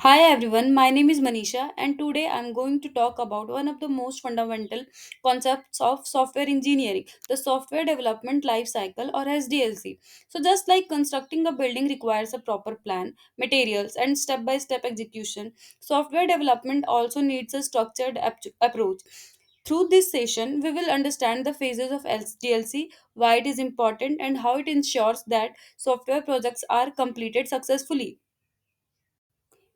Hi everyone, my name is Manisha, and today I'm going to talk about one of the most fundamental concepts of software engineering, the software development life cycle or SDLC. So just like constructing a building requires a proper plan, materials and step-by-step execution, software development also needs a structured approach. Through this session, we will understand the phases of SDLC, why it is important and how it ensures that software projects are completed successfully.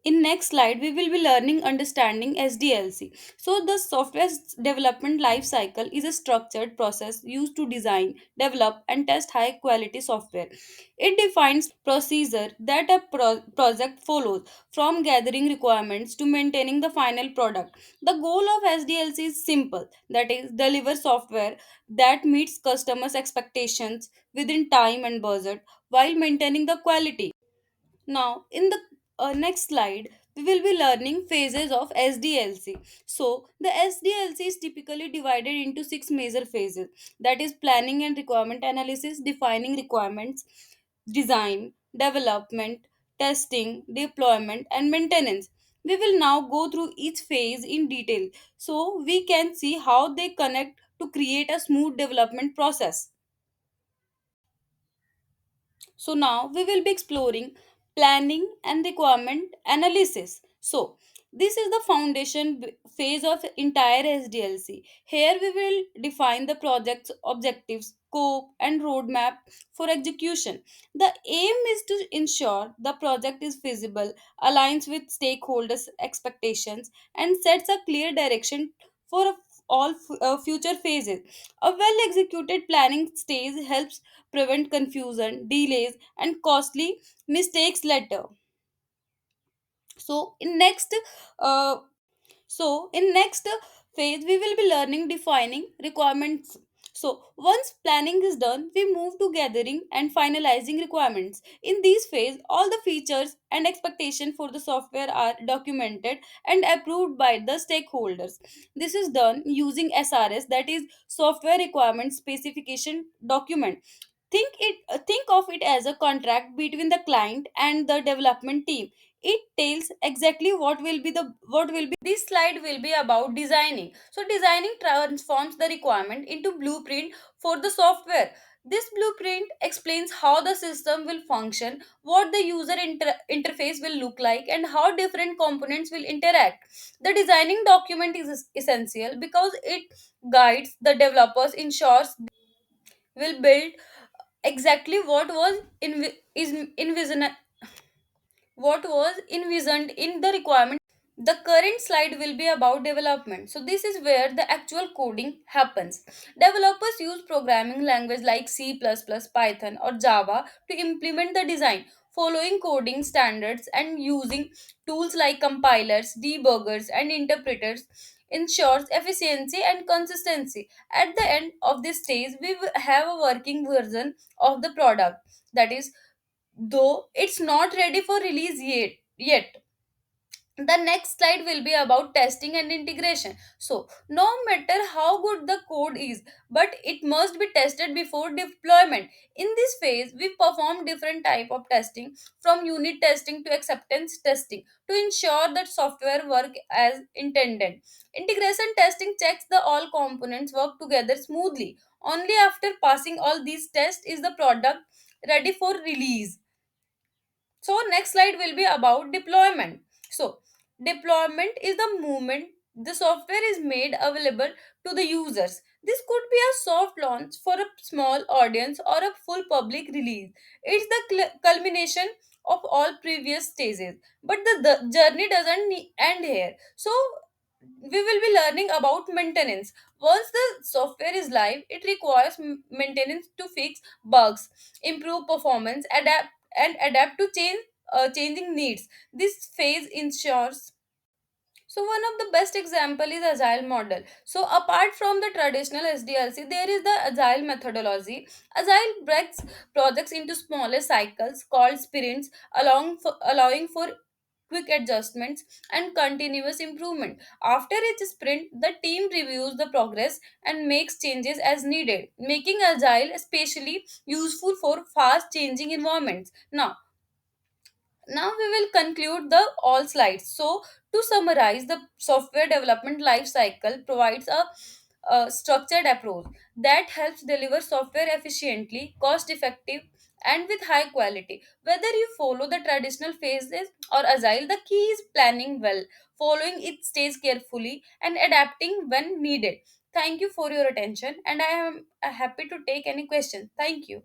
In next slide we will be learning understanding SDLC. So the software development life cycle is a structured process used to design, develop and test high quality software. It defines procedure that a project follows, from gathering requirements to maintaining the final product. The goal of SDLC is simple, that is deliver software that meets customers expectations within time and budget while maintaining the quality. Now, in the next slide, we will be learning phases of SDLC. So, the SDLC is typically divided into six major phases, that is, planning and requirement analysis, defining requirements, design, development, testing, deployment, and maintenance. We will now go through each phase in detail so we can see how they connect to create a smooth development process. So now we will be exploring planning and requirement analysis. So this is the foundation phase of entire SDLC. Here we will define the project's objectives, scope and roadmap for execution. The aim is to ensure the project is feasible, aligns with stakeholders' expectations and sets a clear direction for all future phases. A well executed planning stage helps prevent confusion, delays, and costly mistakes later. So in next, uh, in next phase, we will be learning defining requirements. So once planning is done, we move to gathering and finalizing requirements. In this phase, all the features and expectation for the software are documented and approved by the stakeholders. This is done using SRS, that is Software Requirement Specification Document. Think of it as a contract between the client and the development team. It tells exactly what will be. This slide will be about designing. So designing transforms the requirement into blueprint for the software. This blueprint explains how the system will function, what the user interface will look like, and how different components will interact. The designing document is essential because it guides the developers, ensures will build exactly what was envisioned in the requirement. The current slide will be about development. So this is where the actual coding happens. Developers use programming language like C++, Python or Java to implement the design, following coding standards and using tools like compilers, debuggers and interpreters ensures efficiency and consistency. At the end of this stage, we will have a working version of the product, that is, though it's not ready for release yet. The next slide will be about testing and integration. So no matter how good the code is, but it must be tested before deployment. In this phase we perform different type of testing, from unit testing to acceptance testing, to ensure that software work as intended. Integration testing checks the all components work together smoothly. Only after passing all these tests is the product ready for release. So next slide will be about deployment. So deployment is the moment the software is made available to the users. This could be a soft launch for a small audience or a full public release. It's the culmination of all previous stages. But the journey doesn't end here. So we will be learning about maintenance. Once the software is live, it requires maintenance to fix bugs, improve performance, adapt to changing needs. This phase ensures. So one of the best example is agile model. So apart from the traditional SDLC, there is the agile methodology. Agile breaks projects into smaller cycles called sprints, allowing for quick adjustments and continuous improvement. After each sprint, the team reviews the progress and makes changes as needed, making agile especially useful for fast changing environments. Now, Now we will conclude the all slides. So to summarize, the software development life cycle provides a structured approach that helps deliver software efficiently, cost effective, and with high quality. Whether you follow the traditional phases or agile, the key is planning well, following it stays carefully, and adapting when needed. Thank you for your attention, and I am happy to take any questions. Thank you.